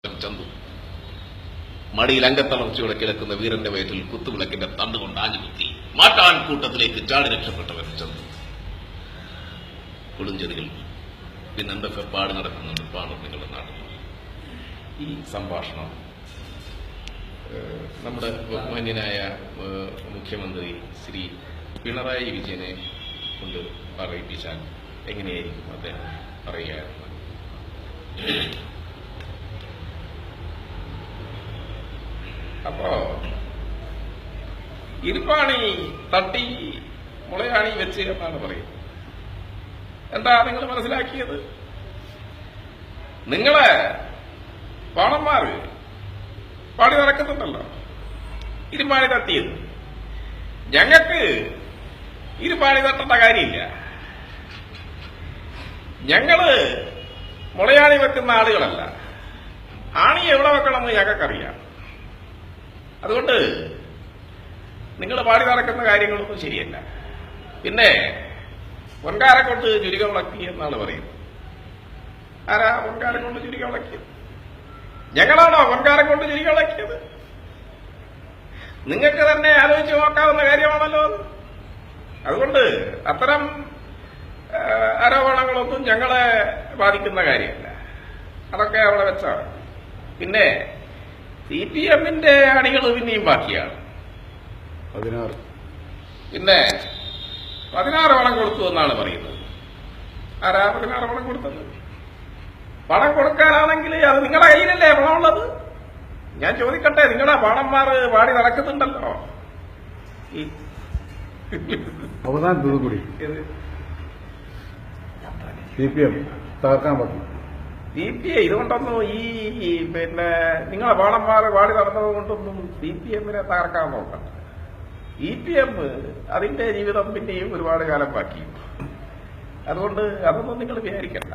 ചന്തു മടിയിൽ അംഗത്തളർച്ചയോടെ കിടക്കുന്ന വീരന്റെ വയറ്റിൽ കുത്തുവിളക്കിന്റെ തണ്ടുകൊണ്ട് ആഞ്ഞുകുത്തി മാറ്റാൻ കൂട്ടത്തിലേക്ക് ചാടി രക്ഷപ്പെട്ടവൻ ചന്തു. കൊടുഞ്ചെറികൾ പിന്നെന്തൊക്കെ പാട് നടക്കുന്നുണ്ട് പാടും നിങ്ങളുടെ നാട്ടിൽ. ഈ സംഭാഷണം നമ്മുടെ ബഹുമാന്യനായ മുഖ്യമന്ത്രി ശ്രീ പിണറായി വിജയനെ കൊണ്ട് പറയിപ്പിച്ചാൽ എങ്ങനെയായിരിക്കും അദ്ദേഹം പറയുകയായിരുന്നു? അപ്പോ ഇരുപ്പാണി തട്ടി മുളയാണി വെച്ച് എന്നാണ് പറയുന്നത്. എന്താ നിങ്ങൾ മനസ്സിലാക്കിയത്? നിങ്ങളെ പാണന്മാര് പാടി നടക്കുന്നുണ്ടല്ലോ ഇരുപ്പാണി തട്ടിയത്. ഞങ്ങൾക്ക് ഇരുപ്പാണി തട്ടേണ്ട കാര്യമില്ല. ഞങ്ങള് മുളയാണി വെക്കുന്ന ആളുകളല്ല. ആണി എവിടെ വെക്കണമെന്ന് ഞങ്ങൾക്കറിയാം. അതുകൊണ്ട് നിങ്ങൾ പാടി നടക്കുന്ന കാര്യങ്ങളൊന്നും ശരിയല്ല. പിന്നെ പൊൻകാരെ കൊണ്ട് ചുരിക വിളക്കി എന്നാണ് പറയുന്നത്. ആരാ പൊൻകാരം കൊണ്ട് ചുരിക വിളക്കിയത്? ഞങ്ങളാണോ പൊൻകാരം കൊണ്ട് ചുരിക വിളക്കിയത്? നിങ്ങൾക്ക് തന്നെ ആലോചിച്ച് നോക്കാവുന്ന കാര്യമാണല്ലോ. അതുകൊണ്ട് അത്തരം ആരോപണങ്ങളൊന്നും ഞങ്ങളെ ബാധിക്കുന്ന കാര്യമല്ല. അതൊക്കെ അവിടെ വെച്ചാണ്. പിന്നെ CPM-ന്റെ അണികൾ പിന്നെയും ബാക്കിയാണ്. 16 പിന്നെ 16 പണം കൊടുത്തു എന്നാണ് പറയുന്നത്. ആരാ 16 പണം കൊടുത്തത്? പണം കൊടുക്കാനാണെങ്കിൽ അത് നിങ്ങളുടെ കയ്യിലല്ലേ പണമുള്ളത്? ഞാൻ ചോദിക്കട്ടെ, നിങ്ങളുടെ പാണന്മാർ പാടി നടക്കുന്നുണ്ടല്ലോ. അവസാനത്തത് കൂടി CPM തകർക്കാൻ പറ്റും. CPI ഇതുകൊണ്ടൊന്നും പിന്നെ നിങ്ങളെ പാണന്മാർ പാടി നടന്നത് കൊണ്ടൊന്നും CPM-നെ തകർക്കാൻ നോക്കണ്ട. CPM അതിന്റെ ജീവിതം പിന്നെയും ഒരുപാട് കാലം ബാക്കി. അതുകൊണ്ട് അതൊന്നും നിങ്ങൾ വിചാരിക്കണ്ട.